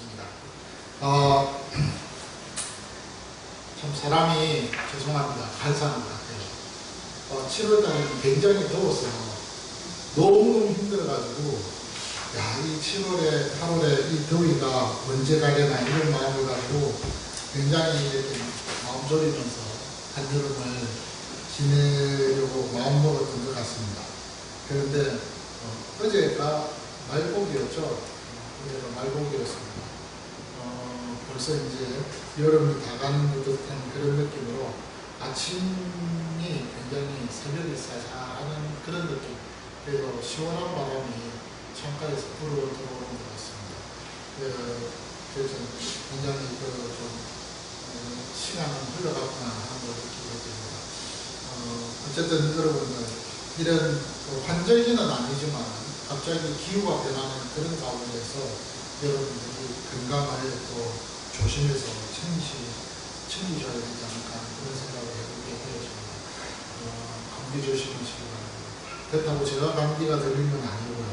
하겠습니다. 참 사람이 죄송합니다. 간사한 것 같아요. 7월달에는 굉장히 더웠어요. 너무 힘들어가지고 이 7월에 8월에 이 더위가 언제 가려나 이런 마음을 가지고 굉장히 이렇게 마음 졸이면서 한여름을 지내려고 마음먹었던 것 같습니다. 그런데 어제가 말복이었죠. 어제가 말복이었습니다. 벌써 이제 여름이 다 가는 듯한 그런 느낌으로 아침이 굉장히 새벽이 사사하는 그런 느낌. 그래서 시원한 바람이 창가에서 불어 들어오는 것 같습니다. 그래서 굉장히 좀 시간은 흘러갔구나 하는 걸 느끼게 됩니다. 어쨌든 여러분들 이런 환절기는 아니지만 갑자기 기후가 변하는 그런 가운데서 여러분들이 건강을 또 조심해서 챙기셔야 되지 않을까 하는 그런 생각을 해보게 되었습니다. 감기 조심하시기 바랍니다. 그렇다고 제가 감기가 들린 건 아니고요.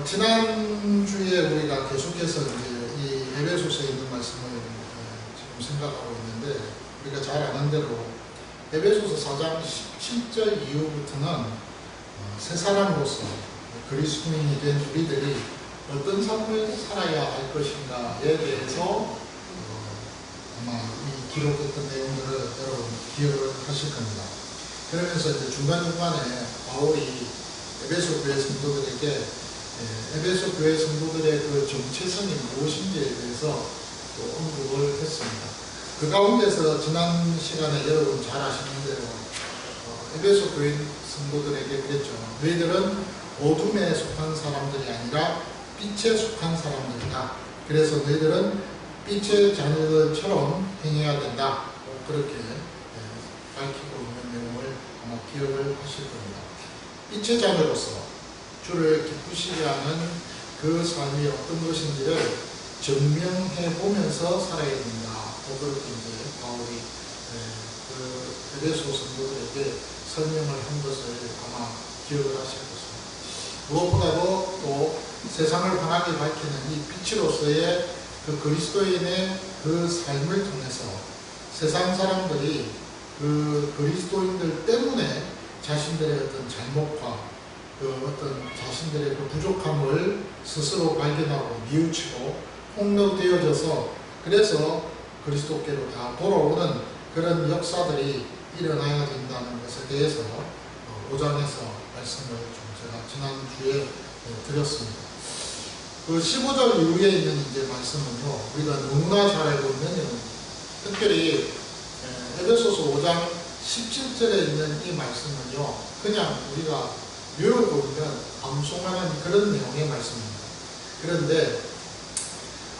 지난주에 우리가 계속해서 이제 이 에베소서에 있는 말씀을 지금 생각하고 있는데, 우리가 잘 아는 대로 에베소서 4장 17절 이후부터는 새 사람으로서 그리스도인이 된 우리들이 어떤 삶을 살아야 할 것인가에 대해서 아마 이 기록했던 내용들을 여러분 기억을 하실 겁니다. 그러면서 이제 중간중간에 바울이 에베소 교회 성도들에게 에베소 교회 성도들의 그 정체성이 무엇인지에 대해서 또 언급을 했습니다. 그 가운데서 지난 시간에 여러분 잘 아시는 대로 에베소 교회 성도들에게 그랬죠. 너희들은 어둠에 속한 사람들이 아니라 빛에 속한 사람들이다. 그래서 너희들은 빛의 자녀들처럼 행해야 된다. 그렇게 밝히고 있는 내용을 아마 기억을 하실 겁니다. 빛의 자녀로서 주를 기쁘시게 하는 그 삶이 어떤 것인지를 증명해 보면서 살아야 된다. 그렇게 이제 바울이 그 에베소 성도들에게 설명을 한 것을 아마 기억을 하실 것입니다. 무엇보다도 또 세상을 환하게 밝히는 이 빛으로서의 그 그리스도인의 그 삶을 통해서 세상 사람들이 그 그리스도인들 때문에 자신들의 어떤 잘못과 그 어떤 자신들의 그 부족함을 스스로 발견하고 뉘우치고 폭로되어져서 그래서 그리스도께로 다 돌아오는 그런 역사들이 일어나야 된다는 것에 대해서 5장에서 말씀을 좀 제가 지난주에 드렸습니다. 그 15절 이후에 있는 이제 말씀은요, 우리가 너무나 잘 알고 있는 내용입니다. 특별히 에베소서 5장 17절에 있는 이 말씀은요, 그냥 우리가 외워보면 암송하는 그런 내용의 말씀입니다. 그런데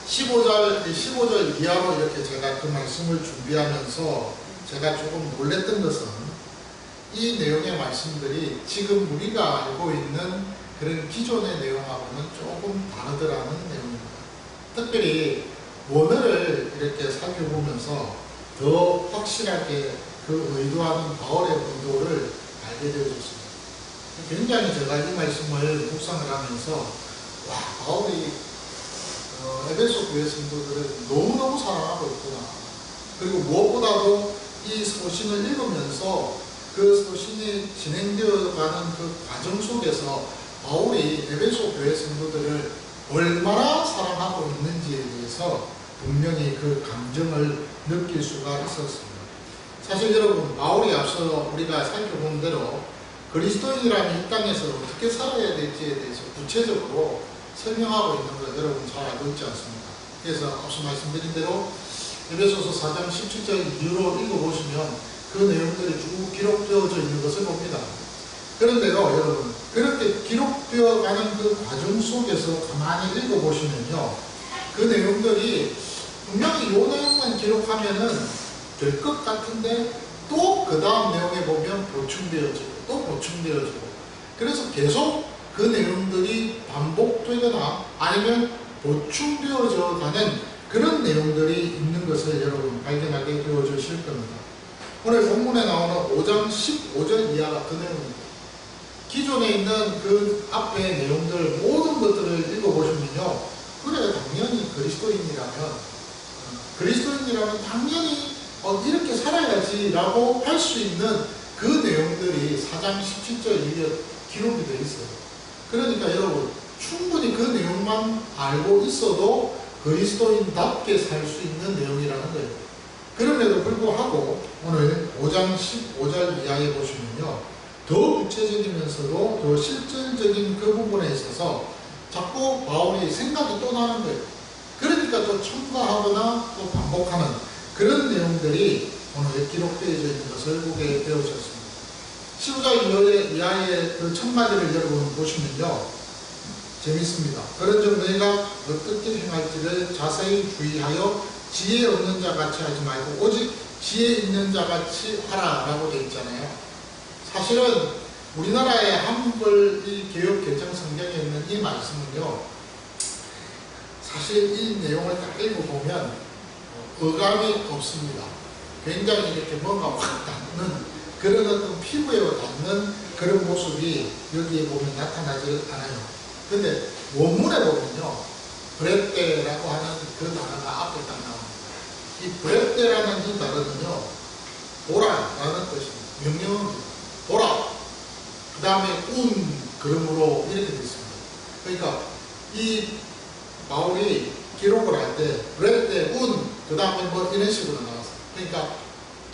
15절 이하로 이렇게 제가 그 말씀을 준비하면서 제가 조금 놀랬던 것은 이 내용의 말씀들이 지금 우리가 알고 있는 그런 기존의 내용하고는 조금 다르더라는 내용입니다. 특별히 원어를 이렇게 살펴보면서 더 확실하게 그 의도하는 바울의 의도를 알게 되어졌습니다. 굉장히 제가 이 말씀을 묵상을 하면서 바울이 에베소 교회 성도들을 너무너무 사랑하고 있구나. 그리고 무엇보다도 이 서신을 읽으면서 그 서신이 진행되어가는 그 과정 속에서 바울이 에베소 교회 성도들을 얼마나 사랑하고 있는지에 대해서 분명히 그 감정을 느낄 수가 있었습니다. 사실 여러분, 바울이 앞서 우리가 살펴본 대로 그리스도인이라는 이 땅에서 어떻게 살아야 될지에 대해서 구체적으로 설명하고 있는 걸 여러분 잘 알고 있지 않습니까? 그래서 앞서 말씀드린 대로 에베소서 4장 17절 이후로 읽어보시면 그 내용들이 쭉 기록되어져 있는 것을 봅니다. 그런데요, 여러분, 그렇게 기록되어 가는 그 과정 속에서 가만히 읽어보시면요, 그 내용들이 분명히 이 내용만 기록하면은 될 것 같은데 또 그 다음 내용에 보면 보충되어지고 또 보충되어지고, 그래서 계속 그 내용들이 반복되거나 아니면 보충되어져 가는 그런 내용들이 있는 것을 여러분 발견하게 되어주실 겁니다. 오늘 본문에 나오는 5장 15절 이하가 그 내용입니다. 기존에 있는 그 앞에 내용들 모든 것들을 읽어보시면요, 그래 그리스도인이라면 당연히 이렇게 살아야지라고 할 수 있는 그 내용들이 4장 17절에 기록이 되어 있어요. 그러니까 여러분 충분히 그 내용만 알고 있어도 그리스도인답게 살 수 있는 내용이라는 거예요. 그럼에도 불구하고 오늘 5장 15절 이하에 보시면요, 더 구체적이면서도 더 실질적인 그 부분에 있어서 자꾸 바울이 생각이 또 나는 거예요. 그러니까 또 첨가하거나 또 반복하는 그런 내용들이 오늘 기록되어 있는 것을 보게 되어졌습니다. 15절 이하의 그 첫 마디를 여러분 보시면요, 재밌습니다. 그런즉 너희가 어떻게 행할지를 자세히 주의하여 지혜 없는 자 같이 하지 말고 오직 지혜 있는 자 같이 하라라고 되어 있잖아요. 사실은 우리나라의 한글 이 개혁 개정 성경에 있는 이 말씀은요, 사실 이 내용을 딱 읽어보면 어감이 없습니다. 굉장히 이렇게 뭔가 확 닿는 그런 어떤 피부에 닿는 그런 모습이 여기에 보면 나타나지 않아요. 근데 원문에 보면요, 브렛대라고 하는 그 단어가 앞에 딱 나옵니다. 이 브렛대라는 이 단어는요, 보라라는 뜻입니다. 명령입니다. 보라. 그 다음에 그러므로 이렇게 되어 있습니다. 그러니까 이 바울이 기록을 할 때 브렛대, 그 다음에 뭐 이런 식으로 나왔어요. 그러니까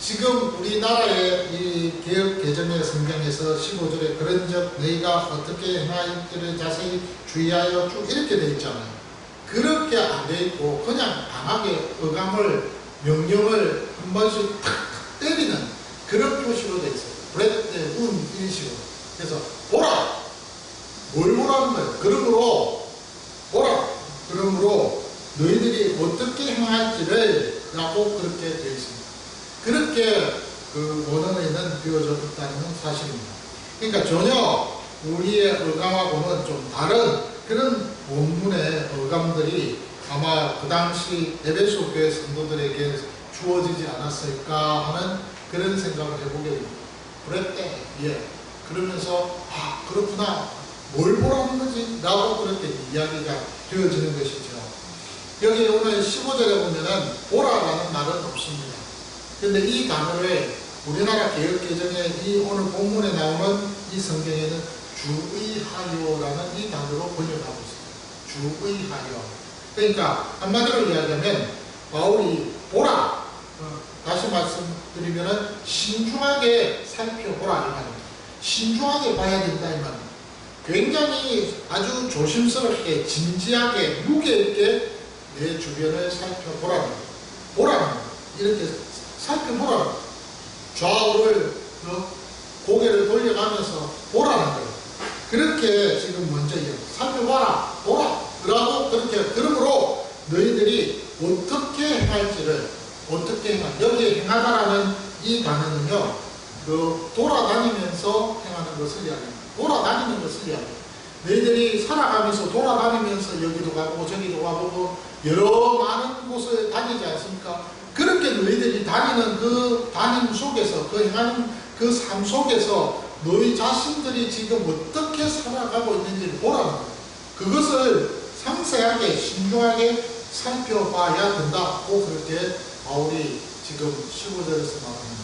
지금 우리나라의 이 개혁 개정의 성경에서 15절에 그런즉 너희가 어떻게 행할지를 자세히 주의하여 쭉 이렇게 되어 있잖아요. 그렇게 안 되어 있고 그냥 강하게 어감을 명령을 한 번씩 탁 때리는 그런 표시로 되어 있어요. 브렛대, 이런 식으로. 그래서 보라! 뭘 보라는 거예요? 그러므로 보라! 그러므로 너희들이 어떻게 행할지를 라고 그렇게 되어 있습니다. 그렇게 그 원어에는 비워져 있다는 사실입니다. 그러니까 전혀 우리의 어감하고는 좀 다른 그런 원문의 어감들이 아마 그 당시 에베소 교회 성도들에게 주어지지 않았을까 하는 그런 생각을 해보게 됩니다. 그랬대, 예. 그러면서 그렇구나, 뭘 보라는 거지? 라고 그렇게 이야기가 되어지는 것이죠. 여기 오늘 15절에 보면은 보라라는 말은 없습니다. 근데 이 단어를 우리나라 개혁개정의 이 오늘 본문에 나오는 이 성경에는 주의하여라는 이 단어로 번역하고 있습니다. 주의하여. 그러니까 한마디로 이야기하면 바울이 보라, 다시 말씀드리면은 신중하게 살펴보라 이 말입니다. 신중하게 봐야 된다 이 말입니다. 굉장히 아주 조심스럽게 진지하게 무게 있게 내 주변을 살펴보라는 거예요. 보라는 거예요. 이렇게 살펴보라는 거예요. 좌우를 고개를 돌려가면서 보라는 거예요. 그렇게 지금 먼저 살펴봐라, 보라, 라고 그렇게. 그러므로 너희들이 어떻게 행할지를, 여기에 행하다라는 이 단어는요, 돌아다니면서 행하는 것을 이야기합니다. 돌아다니는 것을 이야기합니다. 너희들이 살아가면서 돌아다니면서 여기도 가보고 저기도 가보고 여러 많은 곳을 다니지 않습니까? 그렇게 너희들이 다니는 그 다님 속에서, 그 행하는 그 삶 속에서 너희 자신들이 지금 어떻게 살아가고 있는지를 보라는 거예요. 그것을 상세하게 신중하게 살펴봐야 된다고 그렇게 바울이 지금 15절에서 말합니다.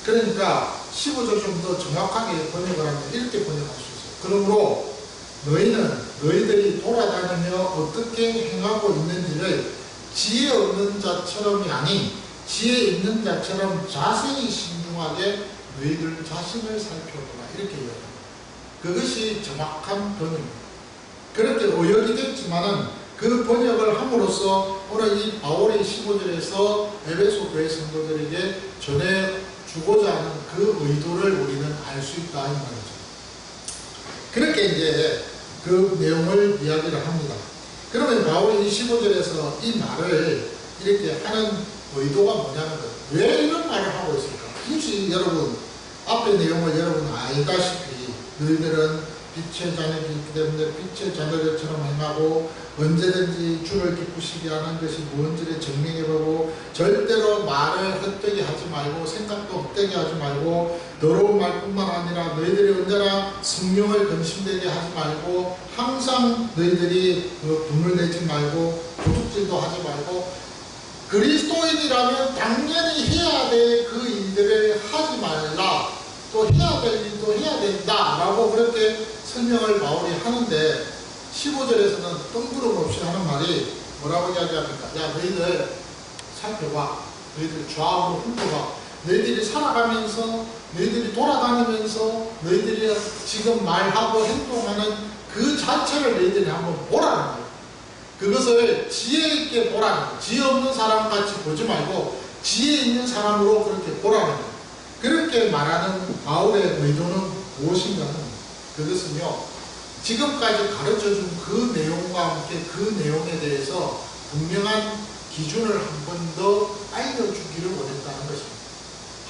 그러니까 15절 좀 더 정확하게 번역을 하면 이렇게 번역할 수 있어요. 그러므로 너희들이 돌아다니며 어떻게 행하고 있는지를 지혜 없는 자처럼이 아닌 지혜 있는 자처럼 자세히 신중하게 너희들 자신을 살펴보라, 이렇게 이야기합니다. 그것이 정확한 번역입니다. 그렇게 오역이 됐지만은 그 번역을 함으로써 오늘 이 바울의 15절에서 에베소 교회 성도들에게 전해주고자 하는 그 의도를 우리는 알 수 있다 이 말이죠. 그렇게 이제 그 내용을 이야기를 합니다. 그러면 바울이 15절에서 이 말을 이렇게 하는 의도가 뭐냐는 거예요. 왜 이런 말을 하고 있을까? 굳이 여러분 앞의 내용을 여러분 알다시피 너희들은 빛의 자녀이기 때문에 빛의 자녀들처럼 행하고 언제든지 주를 기쁘시게 하는 것이 무언지를 증명해보고 절대로 말을 헛되게 하지 말고 생각도 헛되게 하지 말고 더러운 말뿐만 아니라 너희들이 언제나 성령을 근심되게 하지 말고 항상 너희들이 분을 내지 말고 도둑질도 하지 말고 그리스도인이라면 당연히 해야 될 그 일들을 하지 말라. 또 해야 될 일도 해야 된다라고 그렇게 설명을 바울이 하는데 15절에서는 뜬구름 없이 하는 말이 뭐라고 이야기합니까? 야, 너희들 살펴봐. 너희들 좌우로 훑어봐. 너희들이 살아가면서 너희들이 돌아다니면서 너희들이 지금 말하고 행동하는 그 자체를 너희들이 한번 보라는 거예요. 그것을 지혜 있게 보라는 거예요. 지혜 없는 사람같이 보지 말고 지혜 있는 사람으로 그렇게 보라는 거예요. 그렇게 말하는 바울의 의도는 무엇인가는 그것은요, 지금까지 가르쳐준 그 내용과 함께 그 내용에 대해서 분명한 기준을 한 번 더 알려주기를 원했다는 것입니다.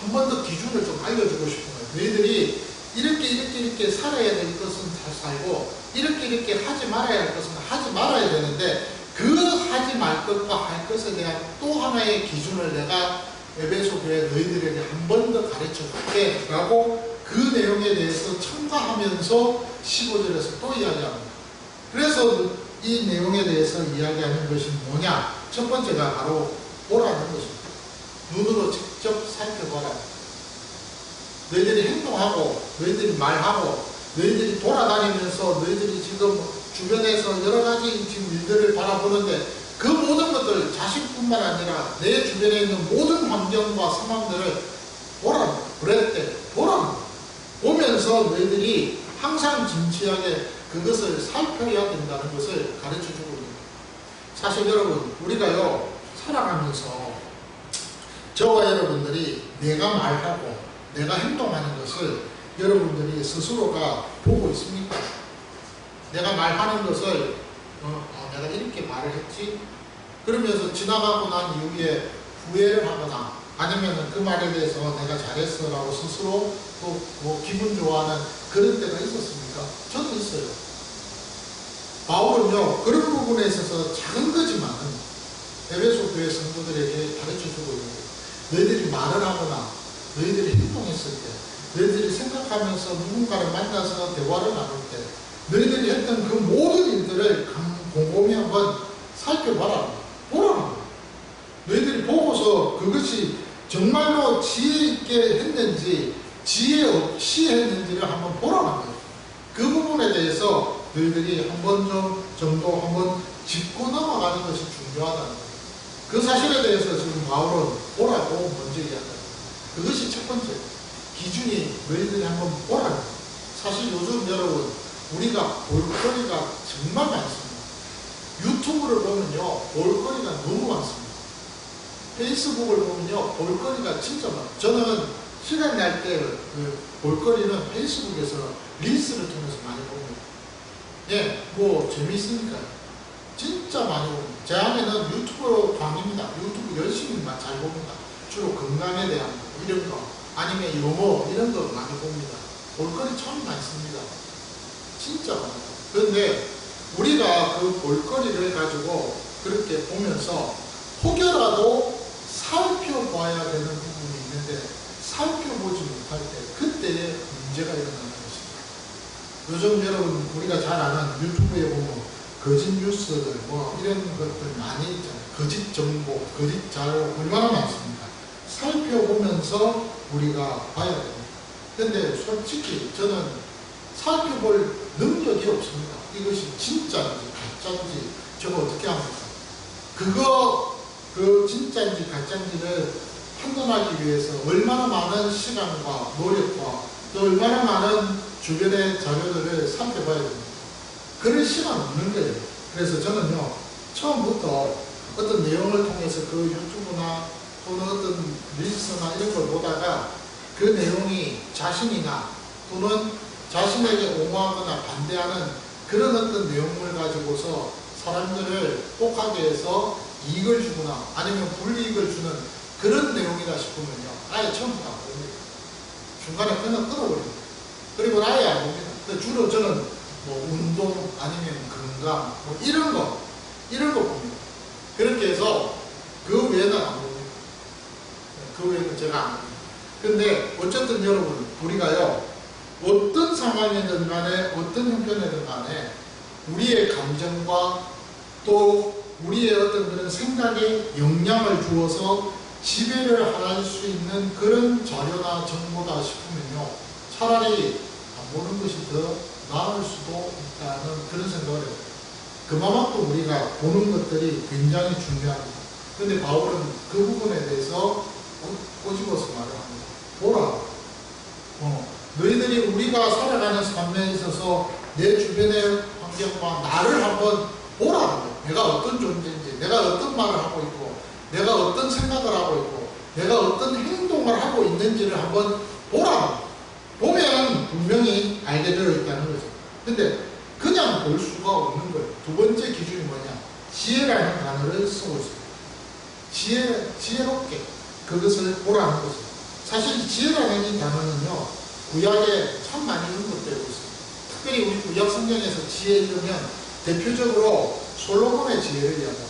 한 번 더 기준을 좀 알려주고 싶은 거예요. 너희들이 이렇게 살아야 될 것은 잘 살고 이렇게 하지 말아야 할 것은 하지 말아야 되는데 그 하지 말 것과 할 것에 대한 또 하나의 기준을 내가 에베소 교회 너희들에게 한 번 더 가르쳐 줄게 라고 그 내용에 대해서 첨가하면서 15절에서 또 이야기합니다. 그래서 이 내용에 대해서 이야기하는 것이 뭐냐? 첫 번째가 바로 보라는 것입니다. 눈으로 직접 살펴봐라. 너희들이 행동하고 너희들이 말하고 너희들이 돌아다니면서 너희들이 지금 주변에서 여러 가지 지금 일들을 바라보는데 그 모든 것들 자신뿐만 아니라 내 주변에 있는 모든 환경과 상황들을 보라는 거예요. 그럴 때 보라는 거예요. 보면서 너희들이 항상 진지하게 그것을 살펴야 된다는 것을 가르쳐주고 있습니다. 사실 여러분, 우리가요 살아가면서 저와 여러분들이 내가 말하고 내가 행동하는 것을 여러분들이 스스로가 보고 있습니까? 내가 말하는 것을 내가 이렇게 말을 했지? 그러면서 지나가고 난 이후에 후회를 하거나 아니면 그 말에 대해서 내가 잘했어 라고 스스로 또 뭐 기분 좋아하는 그런 때가 있었습니까? 저도 있어요. 바울은요 그런 부분에 있어서 작은 거지만 에베소 교회 성도들에게 가르쳐주고 있는 거예요. 너희들이 말을 하거나 너희들이 행동했을 때 너희들이 생각하면서 누군가를 만나서 대화를 나눌 때 너희들이 했던 그 모든 일들을 곰곰이 한번 살펴봐라. 보라는 거예요. 너희들이 보고서 그것이 정말로 지혜 있게 했는지 지혜 없이 했는지를 한번 보라는 거예요. 그 부분에 대해서 너희들이 한 번 정도 한번 짚고 넘어가는 것이 중요하다는 거예요. 그 사실에 대해서 지금 바울은 보라고 먼저 이야기합니다. 그것이 첫 번째 기준이 너희들이 한번 보라는 거예요. 사실 요즘 여러분 우리가 볼거리가 정말 많습니다. 유튜브를 보면요 볼거리가 너무 많습니다. 페이스북을 보면요 볼거리가 진짜 많아요. 저는 시간 날 때 그 볼거리는 페이스북에서 릴스를 통해서 많이 봅니다. 예, 뭐 재미있으니까요. 진짜 많이 봅니다. 제 안에는 유튜브 광입니다. 유튜브 열심히 잘 봅니다. 주로 건강에 대한 거, 이런 거 아니면 영어 이런 거 많이 봅니다. 볼거리 참 많습니다. 진짜 많아요. 그런데 우리가 그 볼거리를 가지고 그렇게 보면서 혹여라도 살펴봐야 되는 부분이 있는데 살펴보지 못할 때 그때의 문제가 일어나는 것입니다. 요즘 여러분 우리가 잘 아는 유튜브에 보면 거짓 뉴스들 뭐 이런 것들 많이 있잖아요. 거짓 정보, 거짓 자료 얼마나 많습니까? 살펴보면서 우리가 봐야 됩니다. 근데 솔직히 저는 살펴볼 능력이 없습니다. 이것이 진짜인지 가짜인지 저거 어떻게 합니까? 그 진짜인지 가짜인지를 판단하기 위해서 얼마나 많은 시간과 노력과 또 얼마나 많은 주변의 자료들을 살펴봐야 됩니다. 그럴 시간 없는 거예요. 그래서 저는요 처음부터 어떤 내용을 통해서 그 유튜브나 또는 어떤 릴스나 이런 걸 보다가 그 내용이 자신이나 또는 자신에게 옹호하거나 반대하는 그런 어떤 내용을 가지고서 사람들을 혹하게 해서 이익을 주거나 아니면 불이익을 주는 그런 내용이다 싶으면요 아예 처음부터 안 봅니다. 중간에 그냥 끊어버립니다. 그리고 아예 안 봅니다. 주로 저는 뭐 운동 아니면 건강 뭐 이런 거 봅니다. 그렇게 해서 그 외에는 안 봅니다. 그 외에는 제가 안 봅니다. 근데 어쨌든 여러분 우리가요 어떤 상황이든 간에 어떤 형편이든 간에 우리의 감정과 또 우리의 어떤 그런 생각에 영향을 주어서 지배를 할 수 있는 그런 자료나 정보다 싶으면요, 차라리 안 보는 것이 더 나을 수도 있다는 그런 생각을 해요. 그만큼 우리가 보는 것들이 굉장히 중요합니다. 그런데 바울은 그 부분에 대해서 꼬집어서 말을 합니다. 보라. 너희들이 우리가 살아가는 삶에 있어서 내 주변의 환경과 나를 한번 보라. 내가 어떤 존재인지, 내가 어떤 말을 하고 있고, 내가 어떤 생각을 하고 있고, 내가 어떤 행동을 하고 있는지를 한번 보라. 보면 분명히 알게 되어 있다는 거죠. 근데 그냥 볼 수가 없는 거예요. 두 번째 기준이 뭐냐? 지혜라는 단어를 쓰고 있어요. 지혜롭게 그것을 보라는 거죠. 사실 지혜라는 이 단어는요, 구약에 참 많이 언급되고 있습니다. 특별히 우리 구약 성경에서 지혜 읽으면 대표적으로 솔로몬의 지혜를 이야기합니다.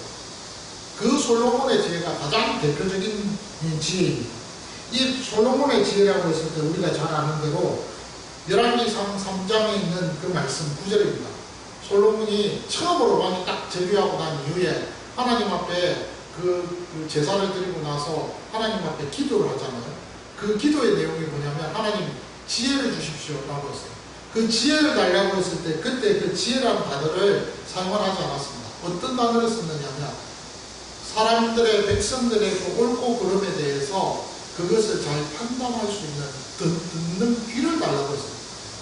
그 솔로몬의 지혜가 가장 대표적인 지혜입니다. 이 솔로몬의 지혜라고 했을 때 우리가 잘 아는 대로 열왕기상 3장에 있는 그 말씀 9절입니다. 솔로몬이 처음으로 왕이 딱 재위하고 난 이후에 하나님 앞에 그 제사를 드리고 나서 하나님 앞에 기도를 하잖아요. 그 기도의 내용이 뭐냐면 하나님 지혜를 주십시오 라고 했어요. 그 지혜를 달라고 했을 때 그때 그 지혜라는 단어를 사용하지 않았습니다. 어떤 단어를 썼느냐면 사람들의 백성들의 그 옳고 그름에 대해서 그것을 잘 판단할 수 있는 듣는 귀를 달라고 했어요.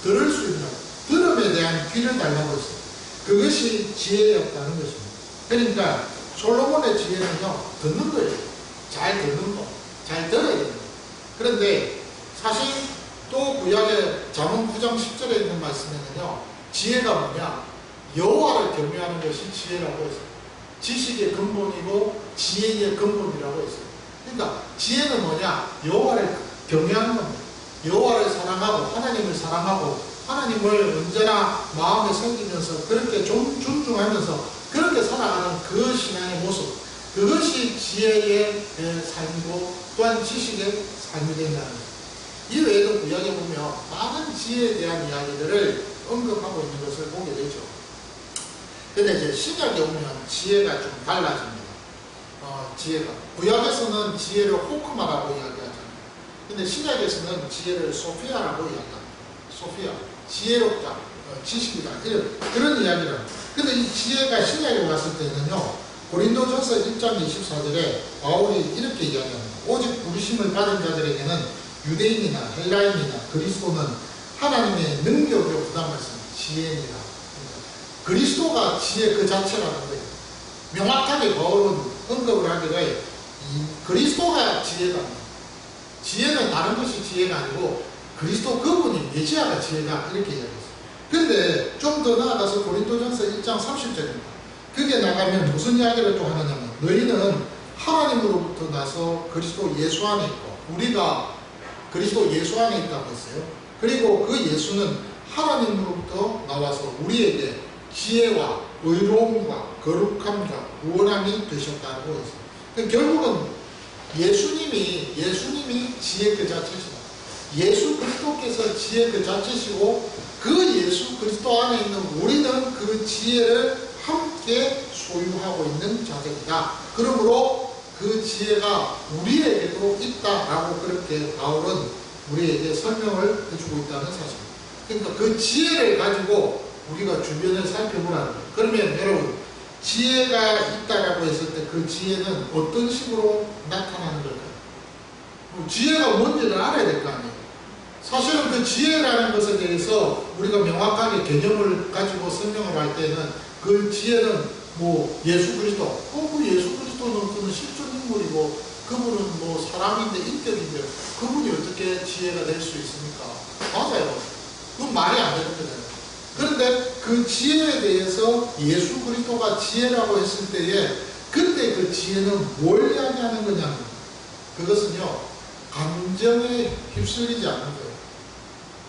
들을 수 있는 들음에 대한 귀를 달라고 했어요. 그것이 지혜였다는 것입니다. 그러니까 솔로몬의 지혜는요, 듣는 거예요. 잘 듣는 거, 잘 들어야 됩니다. 그런데 사실 또 구약의 잠언 9장 10절에 있는 말씀에는요, 지혜가 뭐냐? 여호와를 경외하는 것이 지혜라고 했어요. 지식의 근본이고 지혜의 근본이라고 했어요. 그러니까 지혜는 뭐냐? 여호와를 경외하는 겁니다. 여호와를 사랑하고 하나님을 사랑하고 하나님을 언제나 마음에 섬기면서 그렇게 존중하면서 그렇게 살아가는 그 신앙의 모습, 그것이 지혜의 삶이고 또한 지식의 삶이 된다는 거예요. 이 외에도 구약에 보면 많은 지혜에 대한 이야기들을 언급하고 있는 것을 보게 되죠. 근데 이제 신약에 오면 지혜가 좀 달라집니다. 지혜가. 구약에서는 지혜를 호크마라고 이야기하잖아요. 근데 신약에서는 지혜를 소피아라고 이야기합니다. 소피아. 지혜롭다, 지식이다. 그런 이야기를. 근데 이 지혜가 신약에 왔을 때는요, 고린도전서 1장 24절에 바울이 이렇게 이야기합니다. 오직 부르심을 받은 자들에게는 유대인이나 헬라인이나 그리스도는 하나님의 능력으로 부담했습니다. 지혜니라. 그리스도가 지혜 그 자체라는 거예요. 명확하게 바울은 언급을 하기를 그리스도가 지혜다. 지혜는 다른 것이 지혜가 아니고 그리스도 그분이 메시아가 지혜다. 이렇게 이야기했어요. 근데 좀 더 나아가서 고린도전서 1장 30절입니다. 그게 나가면 무슨 이야기를 또 하느냐면 너희는 하나님으로부터 나서 그리스도 예수 안에 있고 우리가 그리스도 예수 안에 있다고 했어요. 그리고 그 예수는 하나님으로부터 나와서 우리에게 지혜와 의로움과 거룩함과 구원함이 되셨다고 했어요. 그러니까 결국은 예수님이 지혜 그 자체시다. 예수 그리스도께서 지혜 그 자체시고 그 예수 그리스도 안에 있는 우리는 그 지혜를 함께 소유하고 있는 자들이다. 그러므로 그 지혜가 우리에게도 있다라고 그렇게 바울은 우리에게 설명을 해주고 있다는 사실입니다. 그러니까 그 지혜를 가지고 우리가 주변을 살펴보라는 거예요. 그러면 여러분, 지혜가 있다라고 했을 때 그 지혜는 어떤 식으로 나타나는 걸까요? 지혜가 뭔지를 알아야 될 거 아니에요. 사실은 그 지혜라는 것에 대해서 우리가 명확하게 개념을 가지고 설명을 할 때는 그 지혜는 뭐 예수 그리스도, 그 예수 그리스도는 그는 실존 인물이고 그분은 뭐 사람인데 인격인데 그분이 어떻게 지혜가 될 수 있습니까? 맞아요. 그건 말이 안 되는 거잖아요. 그런데 그 지혜에 대해서 예수 그리스도가 지혜라고 했을 때에 그때 그 지혜는 뭘 이야기하는 거냐면 그것은요, 감정에 휩쓸리지 않는 거예요.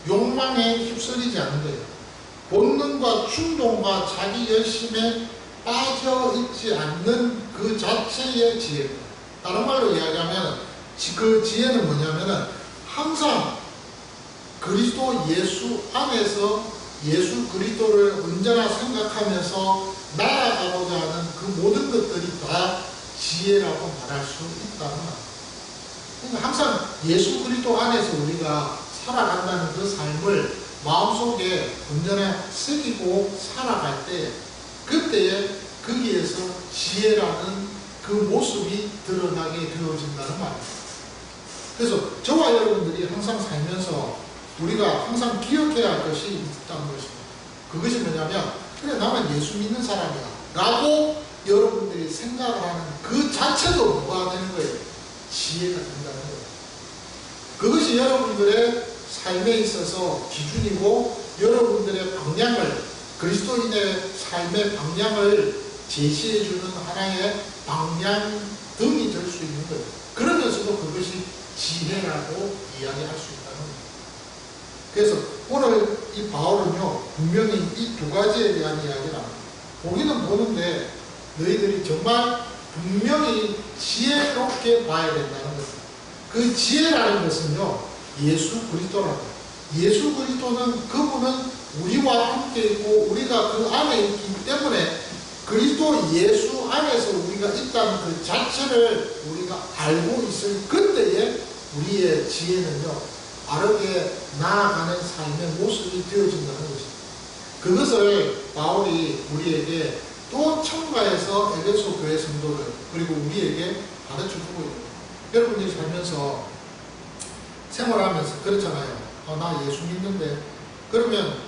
욕망에 휩쓸리지 않는 거예요. 본능과 충동과 자기 열심에 빠져 있지 않는 그 자체의 지혜입니다. 다른 말로 이야기하면 그 지혜는 뭐냐면은 항상 그리스도 예수 안에서 예수 그리스도를 언제나 생각하면서 나아가고자 하는 그 모든 것들이 지혜라고 말할 수 있다는 말. 그러니까 항상 예수 그리스도 안에서 우리가 살아간다는 그 삶을 마음속에 온전히 새기고 살아갈 때, 그때에 거기에서 지혜라는 그 모습이 드러나게 되어진다는 말입니다. 그래서 저와 여러분들이 항상 살면서 우리가 항상 기억해야 할 것이 있다는 것입니다. 그것이 뭐냐면, 그래 나는 예수 믿는 사람이야 라고 여러분들이 생각을 하는 그 자체도 뭐가 되는 거예요? 지혜가 된다는 거예요. 그것이 여러분들의 삶에 있어서 기준이고, 여러분들의 방향을, 그리스도인의 삶의 방향을 제시해주는 하나의 방향등이 될 수 있는 거예요. 그러면서도 그것이 지혜라고 이야기할 수 있다는 거예요. 그래서 오늘 이 바울은요, 분명히 이 두 가지에 대한 이야기를 합니다. 보기는 보는데 너희들이 정말 분명히 지혜롭게 봐야 된다는 것입니다. 그 지혜라는 것은요, 예수 그리스도라는 거예요. 예수 그리스도는, 그분은 우리와 함께 있고 우리가 그 안에 있기 때문에 그리스도 예수 안에서 우리가 있다는 그 자체를 우리가 알고 있을 그때에 우리의 지혜는요, 바르게 나아가는 삶의 모습이 되어진다는 것입니다. 그것을 바울이 우리에게 또 첨가해서 에베소 교회 성도들, 그리고 우리에게 가르쳐주고 있는 거예요. 여러분들이 살면서 생활하면서 그렇잖아요. 나 예수 믿는데, 그러면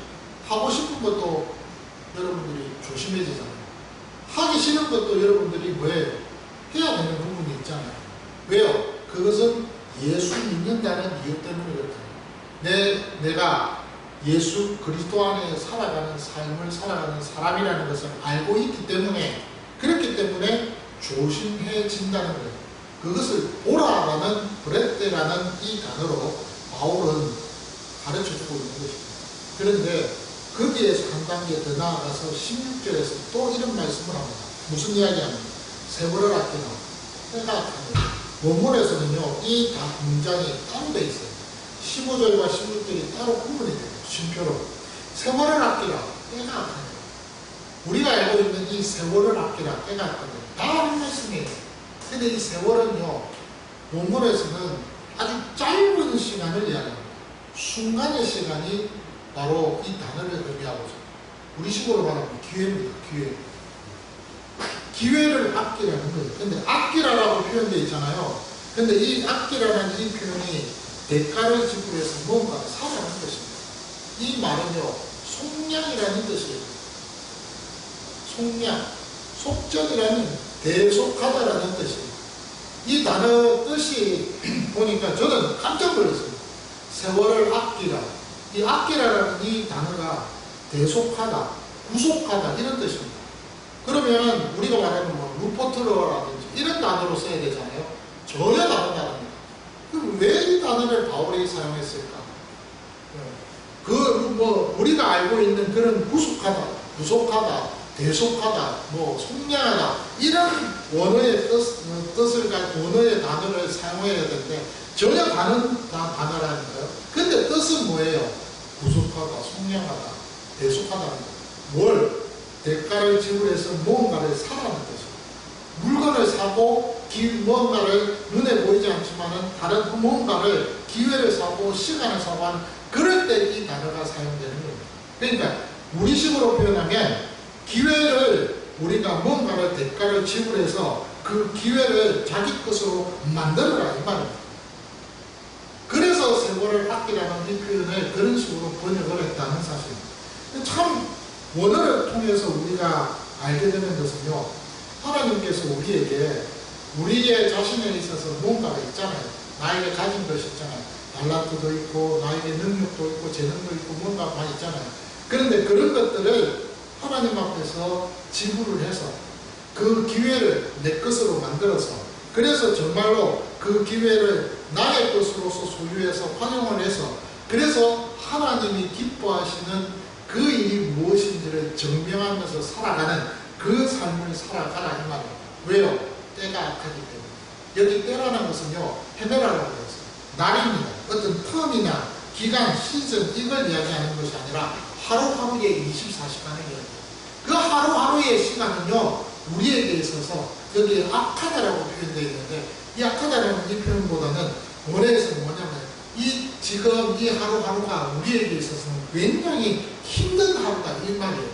하고 싶은 것도 여러분들이 조심해지잖아요. 하기 싫은 것도 여러분들이 뭐예요? 해야 되는 부분이 있잖아요. 왜요? 그것은 예수 믿는다는 이유 때문에 그렇다. 내가 예수 그리스도 안에 살아가는 삶을 살아가는 사람이라는 것을 알고 있기 때문에, 그렇기 때문에 조심해진다는 거예요. 그것을 오라라는 브레테라는 이 단어로 바울은 가르쳐주고 있는 것입니다. 그런데 거기에서 한 단계 더 나아가서 16절에서 또 이런 말씀을 합니다. 무슨 이야기합니까? 세월을 아끼라. 때가 원문에서는요, 이 문장이 따로 되어 있어요. 15절과 16절이 따로 구분이 돼요. 쉼표로. 세월을 아끼라. 때가 아끼라. 우리가 알고 있는 이 세월을 아끼라. 때가 아끼라. 다 하는 말씀이에요. 근데 이 세월은요, 원문에서는 아주 짧은 시간을 이야기합니다. 순간의 시간이 바로 이 단어를 의미하고 있어요. 우리식으로 말하면 기회입니다. 기회. 기회를 아끼라는 거예요. 근데 아끼라라고 표현되어 있잖아요. 근데 이 아끼라는 이 표현이 대가를 지불해서 뭔가를 사라는 것입니다. 이 말은요, 속량이라는 뜻이에요. 속량. 속전이라는 대속하다라는 뜻이에요. 이 단어 뜻이 보니까 저는 깜짝 놀랐어요. 세월을 아끼라. 이 아끼라라는 이 단어가 대속하다, 구속하다 이런 뜻입니다. 그러면 우리가 말하는 뭐 루포트러라든지 이런 단어로 써야 되잖아요. 전혀 다른 단어입니다. 그럼 왜 이 단어를 바울이 사용했을까? 우리가 알고 있는 그런 구속하다, 구속하다, 대속하다, 속량하다 이런 원어의 뜻을 가진 원어의 단어를 사용해야 되는데 전혀 다른 단어라니까요. 근데 뜻은 뭐예요? 구속하다, 속량하다, 대속하다는 거. 뭘? 대가를 지불해서 무언가를 사라는 거죠. 물건을 사고 무언가를 눈에 보이지 않지만은 다른 무언가를 기회를 사고 시간을 사고 하는 그럴 때 이 단어가 사용되는 거예요. 그러니까 우리식으로 표현하면 기회를 우리가 무언가를 대가를 지불해서 그 기회를 자기 것으로 만들어라 이 말입니다. 그래서 세월을 아끼라는 이 표현을 그런 식으로 번역을 했다는 사실입니다. 참 원어를 통해서 우리가 알게 되는 것은요, 하나님께서 우리에게 우리의 자신에 있어서 뭔가가 있잖아요. 나에게 가진 것이 있잖아요. 달란트도 있고 나에게 능력도 있고 재능도 있고 뭔가 많이 있잖아요. 그런데 그런 것들을 하나님 앞에서 지불을 해서 그 기회를 내 것으로 만들어서, 그래서 정말로 그 기회를 나의 것으로서 소유해서 활용을 해서, 그래서 하나님이 기뻐하시는 그 일이 무엇인지를 증명하면서 살아가는 그 삶을 살아가라 이 말입니다. 왜요? 때가 악하기 때문에. 여기 때라는 것은요, 헤메라라고 했어요. 날입니다. 어떤 텀이나 기간, 시즌 이걸 이야기하는 것이 아니라 하루하루의 24시간의 이야기. 그 하루하루의 시간은요, 우리에게 있어서 여기 악하다라고 표현되어 있는데 이 악하다라는 이 표현보다는 원어에서 뭐냐면 지금 이 하루하루가 우리에게 있어서는 굉장히 힘든 하루다 이 말이에요.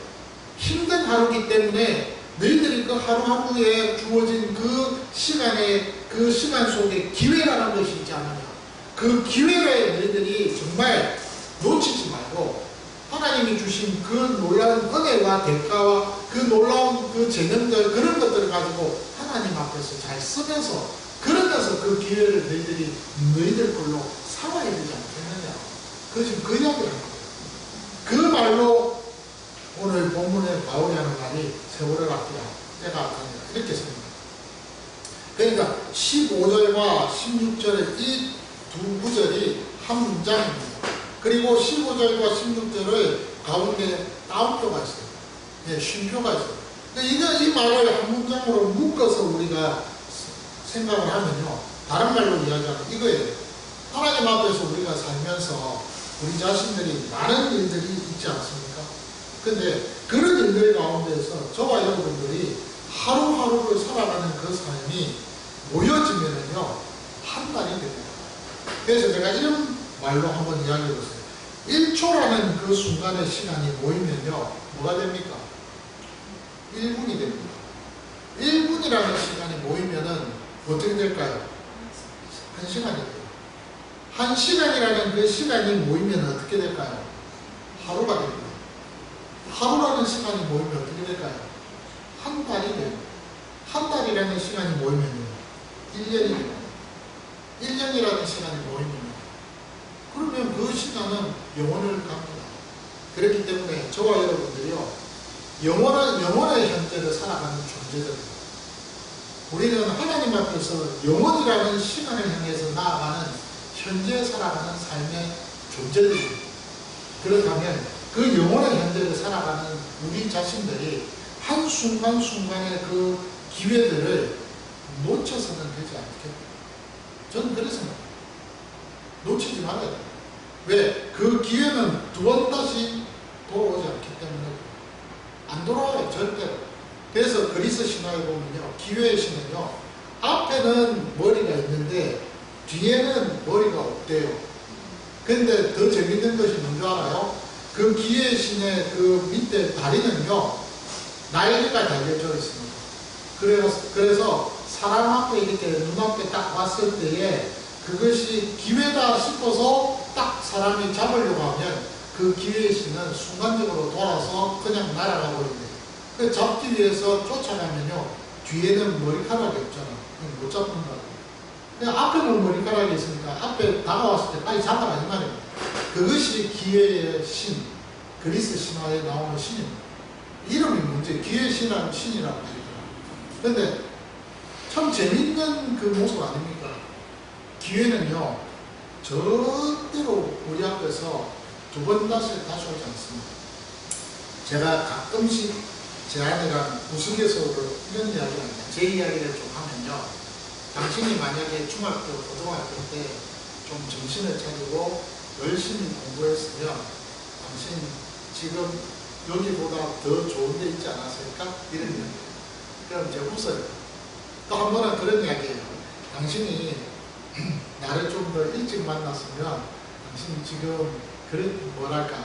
힘든 하루이기 때문에 너희들이 그 하루하루에 주어진 그 시간에 그 시간 속에 기회라는 것이 있지 않느냐. 그 기회를 너희들이 정말 놓치지 말고 하나님이 주신 그 놀라운 은혜와 대가와 그 놀라운 그 재능들 그런 것들을 가지고 하나님 앞에서 잘 쓰면서 그러면서 그 기회를 너희들 걸로 삼아야 되지 않겠느냐. 지금 그 이야기를 하는 거예요. 그 말로 오늘 본문에 바울이 하는 말이 세월을 아끼라 때가 아깝니다 이렇게 씁니다. 그러니까 15절과 16절의 이 두 구절이 한 문장입니다. 그리고 15절과 16절을 가운데 따옴표가 있어요. 네, 쉼표가 있어요. 이 말을 한 문장으로 묶어서 우리가 생각을 하면요. 다른 말로 이야기하면 이거예요. 하나님 앞에서 우리가 살면서 우리 자신들이 많은 일들이 있지 않습니까? 근데 그런 일들 가운데서 저와 여러분들이 하루하루를 살아가는 그 삶이 모여지면은요, 한 달이 됩니다. 그래서 제가 이런 말로 한번 이야기해 보세요. 1초라는 그 순간의 시간이 모이면요, 뭐가 됩니까? 1분이 됩니다. 1분이라는 시간이 모이면은 어떻게 될까요? 1시간이 돼요. 1시간이라는 그 시간이 모이면 어떻게 될까요? 하루가 됩니다. 하루라는 시간이 모이면 어떻게 될까요? 한 달이 돼요. 한 달이라는 시간이 모이면요, 1년이 돼요. 1년이라는 시간이 모이면요, 그러면 그 시간은 영원을 갑니다. 그렇기 때문에 저와 여러분들이요, 영원의 현재를 살아가는 존재들입니다. 우리는 하나님 앞에서 영원이라는 시간을 향해서 나아가는 현재 살아가는 삶의 존재들입니다. 그렇다면 그 영원의 현재를 살아가는 우리 자신들이 한순간순간의 그 기회들을 놓쳐서는 되지 않겠죠. 저는 그래서 놓치지 말아야 돼요. 왜? 그 기회는 두 번 다시 돌아오지 않기 때문에 안 돌아와요, 절대로. 그래서 그리스 신화에 보면요, 기회의 신은요, 앞에는 머리가 있는데 뒤에는 머리가 없대요. 근데 더 재밌는 것이 뭔지 알아요? 그 기회의 신의 그 밑에 다리는요, 날개가 달려져 있습니다. 그래서 사람 앞에 이렇게 눈앞에 딱 왔을 때에 그것이 기회다 싶어서 딱 사람이 잡으려고 하면 그 기회의 신은 순간적으로 돌아서 그냥 날아가 버린대요. 그 잡기 위해서 쫓아가면요, 뒤에는 머리카락이 없잖아. 못 잡는다고. 앞에는 머리카락이 있으니까 앞에 다가왔을 때 빨리 잡아라 이 말입니다. 그것이 기회의 신, 그리스 신화에 나오는 신입니다. 이름이 문제, 기회의 신이라고 하니까. 근데 참 재밌는 그 모습 아닙니까? 기회는요, 절대로 우리 앞에서 두 번 다시 오지 않습니다. 제가 가끔씩 제 아내랑 우스갯소리로 이런 이야기를 합니다. 제 이야기를 좀 하면요, 당신이 만약에 중학교, 고등학교 때 좀 정신을 차리고 열심히 공부했으면 당신 지금 여기보다 더 좋은 데 있지 않았을까? 이런 이야기. 그럼 이제 웃어요. 또 한 번은 그런 이야기예요. 당신이 나를 좀 더 일찍 만났으면 당신 지금 그런 뭐랄까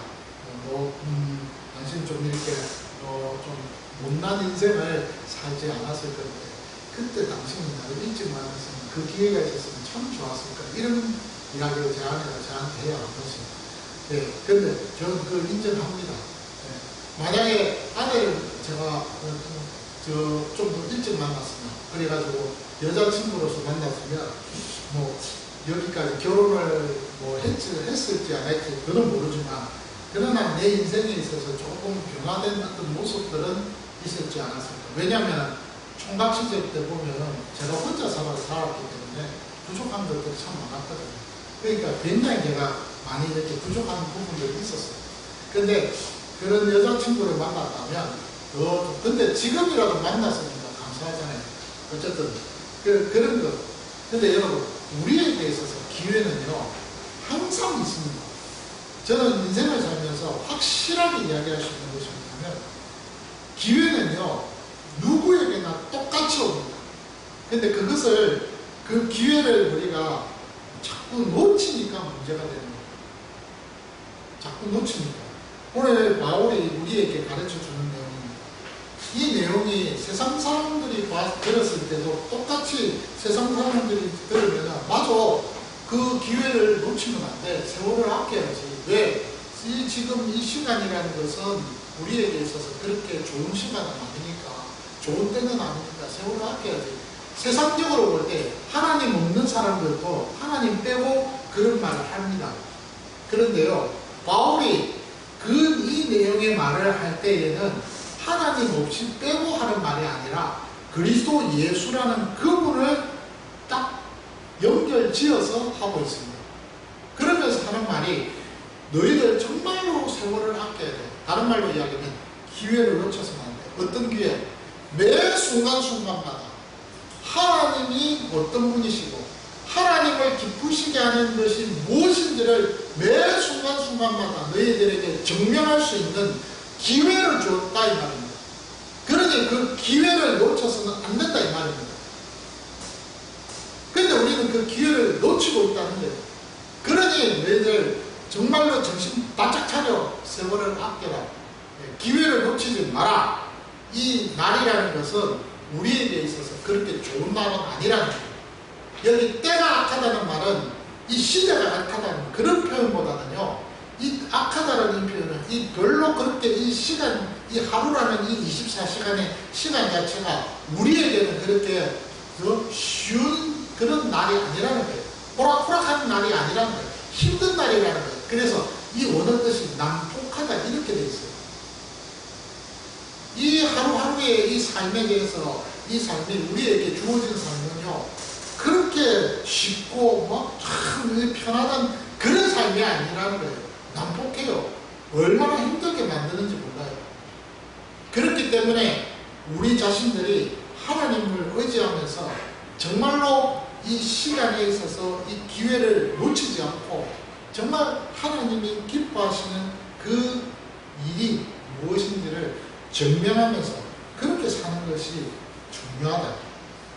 당신 좀 이렇게 좀 못난 인생을 살지 않았을 건데 그때 당신이 나를 일찍 만났으면 그 기회가 있었으면 참 좋았을 거야. 이런 이야기를 제 아내가 저한테 해요, 한 번씩. 네, 근데 저는 그걸 인정합니다. 네. 만약에 아내를 제가 좀 더 일찍 만났으면, 그래가지고 여자친구로서 만났으면 뭐 여기까지 결혼을 뭐 했을지 안 했을지 그건 모르지만, 그러나 내 인생에 있어서 조금 변화된 어떤 모습들은 있었지 않았을까. 왜냐하면 총각 시절 때 보면 제가 혼자 살았기 때문에 부족한 것들이 참 많았거든요. 그러니까 굉장히 제가 많이 이렇게 부족한 부분들이 있었어요. 근데 그런 여자친구를 만났다면 근데 지금이라도 만났으니까 감사하잖아요. 어쨌든 그런 거. 근데 여러분, 우리에게 있어서 기회는요 항상 있습니다. 저는 인생을 살면서 확실하게 이야기할 수 있는 것이 뭐냐면, 기회는요 누구에게나 근데 그것을, 그 기회를 우리가 자꾸 놓치니까 문제가 되는 거예요. 자꾸 놓치니까. 오늘 바울이 우리에게 가르쳐 주는 내용입니다. 이 내용이 세상 사람들이 들었을 때도 똑같이 세상 사람들이 들으면 맞아, 그 기회를 놓치면 안 돼. 세월을 아껴야지. 왜? 지금 이 시간이라는 것은 우리에게 있어서 그렇게 좋은 시간은 아니니까, 좋은 때는 아니니까 세월을 아껴야지. 세상적으로 볼 때 하나님 없는 사람들도 하나님 빼고 그런 말을 합니다. 그런데요, 바울이 이 내용의 말을 할 때에는 하나님 없이 빼고 하는 말이 아니라 그리스도 예수라는 그분을 딱 연결지어서 하고 있습니다. 그러면서 하는 말이 너희들 정말로 세월을 아껴야 돼. 다른 말로 이야기하면 기회를 놓쳐서는 안 돼. 어떤 기회? 매 순간순간마다 하나님이 어떤 분이시고 하나님을 기쁘시게 하는 것이 무엇인지를 매 순간순간마다 너희들에게 증명할 수 있는 기회를 줬다 이 말입니다. 그러니 그 기회를 놓쳐서는 안 된다 이 말입니다. 그런데 우리는 그 기회를 놓치고 있다는 거예요. 그러니 너희들 정말로 정신 바짝 차려 세월을 아껴라. 기회를 놓치지 마라. 이 날이라는 것은 우리에게 있어서 그렇게 좋은 날은 아니라는 거예요. 여기 때가 악하다는 말은 이 시대가 악하다는 그런 표현보다는요, 이 악하다는 이 표현은 이 별로 그렇게 이 시간, 이 하루라는 이 24시간의 시간 자체가 우리에게는 그렇게 쉬운 그런 날이 아니라는 거예요. 호락호락한 날이 아니라는 거예요. 힘든 날이라는 거예요. 그래서 이 원어 뜻이 난폭하다 이렇게 돼 있어요. 이 하루하루의 이 삶에 대해서 이 삶이 우리에게 주어진 삶은요, 그렇게 쉽고 참 편안한 그런 삶이 아니라는 거예요. 난폭해요. 얼마나 힘들게 만드는지 몰라요. 그렇기 때문에 우리 자신들이 하나님을 의지하면서 정말로 이 시간에 있어서 이 기회를 놓치지 않고 정말 하나님이 기뻐하시는 그 일이 무엇인지를 증명하면서 그렇게 사는 것이 중요하다.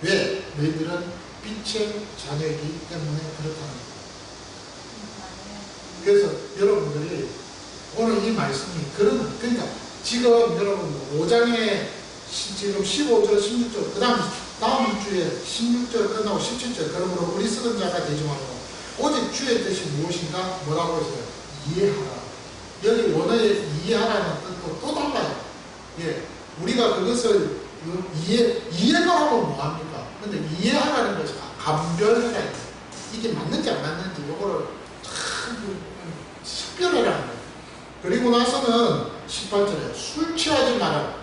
왜? 너희들은 빛의 자녀이기 때문에 그렇다는 거예요. 그래서 여러분들이 오늘 이 말씀이 그러니까 지금 여러분 5장에 지금 15절, 16절, 그 다음 주에 16절 끝나고 17절, 그러므로 우리 쓰는 자가 되지 말고 오직 주의 뜻이 무엇인가 뭐라고 했어요? 이해하라. 여기 원어의 이해하라는 뜻도 또 달라요. 예, 우리가 그것을 이해가 하면 뭐합니까? 근데 이해하라는 것이 감별해라. 이게 맞는지 안 맞는지 요거를 참 식별해라는 거예요. 그리고 나서는 18절에 술 취하지 마라.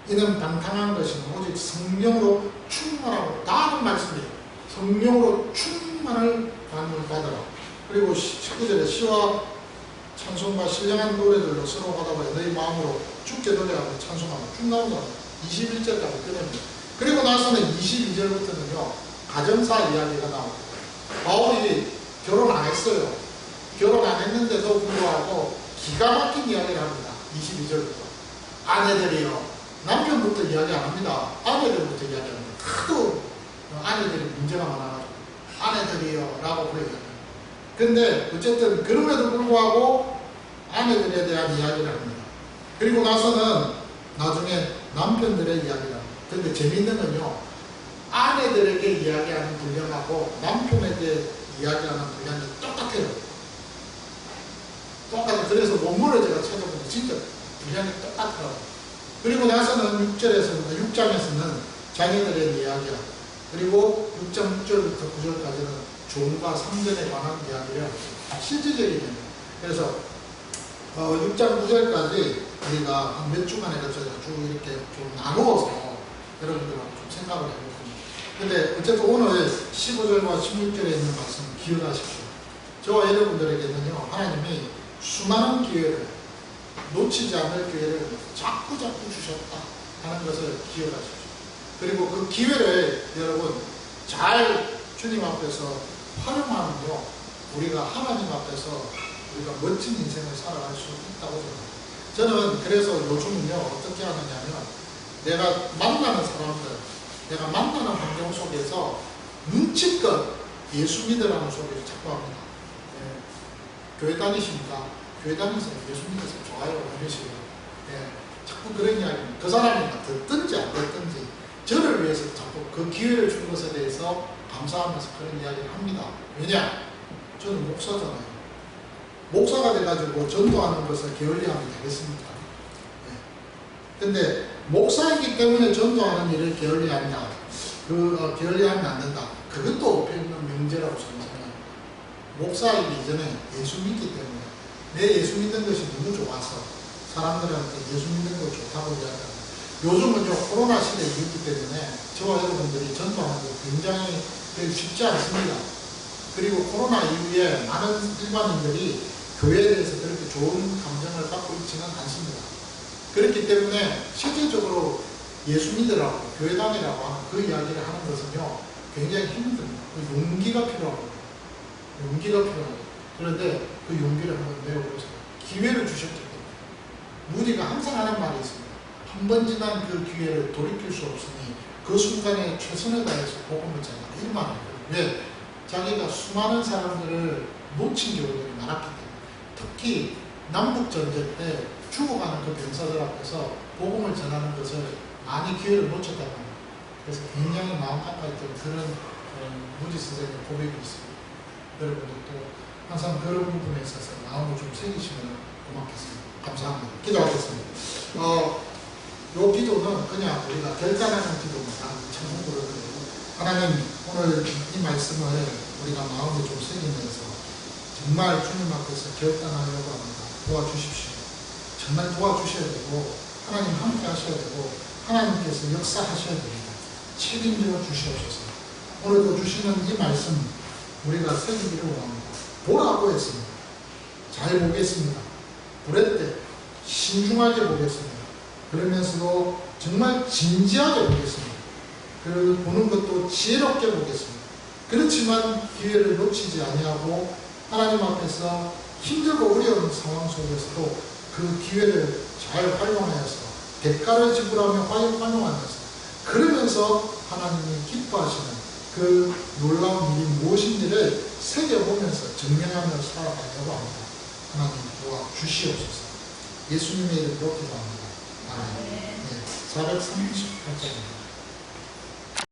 이는 방탕한 것이니 오직 성령으로 충만하고 다른 말씀이에요. 성령으로 충만을 받으라. 그리고 19절에 시와 찬송과 신령한 노래들로 서로 하다가 너희 마음으로 주께 노래하고 찬송하고 쭉 나오잖아요. 21절까지 끝냅니다. 그리고 나서는 22절부터는요, 가정사 이야기가 나옵니다. 바울이 결혼 안 했어요. 결혼 안 했는데도 불구하고 기가 막힌 이야기를 합니다. 22절부터. 아내들이요. 남편부터 이야기 안 합니다. 아내들부터 이야기합니다. 하도 아내들이 문제가 많아가지고 아내들이요 라고 그래요. 근데 어쨌든 그럼에도 불구하고 아내들에 대한 이야기를 합니다. 그리고 나서는 나중에 남편들의 이야기를 합니다. 근데 재미있는 건요, 아내들에게 이야기하는 분량하고 남편에게 이야기하는 분량이 똑같아요. 똑같아요. 그래서 원문을 제가 찾아보면 진짜 분량이 똑같아요. 그리고 나서는 6장에서는 자녀들의 이야기야. 그리고 6장 6절부터 9절까지는 종과 상전에 관한 이야기를 실질적이네요. 그래서 6장 9절까지 우리가 몇 주간에 걸쳐서 쭉 이렇게 좀 나누어서 여러분들하고 좀 생각을 해보겠습니다. 근데 어쨌든 오늘 15절과 16절에 있는 말씀 기억하십시오. 저와 여러분들에게는요, 하나님이 수많은 기회를, 놓치지 않을 기회를 자꾸 주셨다 하는 것을 기억하십시오. 그리고 그 기회를 여러분 잘 주님 앞에서 활용하면요, 우리가 하나님 앞에서 우리가 멋진 인생을 살아갈 수 있다고 생각합니다. 저는 그래서 요즘은요, 어떻게 하느냐면 내가 만나는 사람들, 내가 만나는 환경 속에서 눈치껏 예수 믿으라는 소리를 자꾸 합니다. 예. 교회 다니십니까? 교회 다니면서 예수 믿어서 좋아요. 이런 식으로. 예. 자꾸 그런 이야기입니다. 그 사람이 듣든지 안 듣든지 저를 위해서 자꾸 그 기회를 준 것에 대해서 감사하면서 그런 이야기를 합니다. 왜냐? 저는 목사잖아요. 목사가 돼가지고 전도하는 것을 게을리하면 되겠습니까? 근데 목사이기 때문에 전도하는 일을 게을리한다. 게을리하면 안 된다. 그것도 없는 명제라고 저는 생각합니다. 목사이기 이전에 예수 믿기 때문에 내 예수 믿는 것이 너무 좋아서 사람들한테 예수 믿는 거 좋다고 이야기합니다. 요즘은 코로나 시대이기 때문에 저와 여러분들이 전도하는 게 굉장히 쉽지 않습니다. 그리고 코로나 이후에 많은 일반인들이 교회에 대해서 그렇게 좋은 감정을 갖고 있지는 않습니다. 그렇기 때문에 실질적으로 예수 믿으라고 교회 다니라고 하는 그 이야기를 하는 것은요 굉장히 힘듭니다. 그 용기가 필요합니다. 용기가 필요합니다. 그런데 그 용기를 한번 내어보세요. 기회를 주셨기 때문에. 무디가 항상 하는 말이 있습니다. 한 번 지난 그 기회를 돌이킬 수 없으니 그 순간에 최선을 다해서 복음을 전하라. 이 말이에요. 왜? 자기가 수많은 사람들을 놓친 경우들이 많았기 때문에 특히 남북전쟁 때 죽어가는 그 병사들 앞에서 복음을 전하는 것을 많이 기회를 놓쳤다고 합니다. 그래서 굉장히 마음 아파했던 그런 무디 선생님의 고백이 있습니다. 여러분들도 항상 그런 부분에 있어서 마음을 좀 새기시면 고맙겠습니다. 감사합니다. 기도하겠습니다. 요 기도는 그냥 우리가 결단하는 기도입니다. 천국으로 하나님 오늘 이 말씀을 우리가 마음에 좀 새기면서 정말 주님 앞에서 결단하려고 합니다. 도와주십시오. 정말 도와주셔야 되고 하나님 함께 하셔야 되고 하나님께서 역사하셔야 됩니다. 책임져 주시옵소서. 오늘도 주시는 이 말씀 우리가 새기기를 원합니다. 보라고 했습니다. 잘 보겠습니다. 불의 때 신중하게 보겠습니다. 그러면서도 정말 진지하게 보겠습니다. 그 보는 것도 지혜롭게 보겠습니다. 그렇지만 기회를 놓치지 아니하고 하나님 앞에서 힘들고 어려운 상황 속에서도 그 기회를 잘 활용하여서 대가를 지불하며 활용하면서 그러면서 하나님이 기뻐하시는 그 놀라운 일이 무엇인지를 새겨보면서 증명하며 살아가려고 합니다. 하나님 도와주시옵소서. 예수님의 이름으로 기도합니다. 아멘. 네, 438장입니다.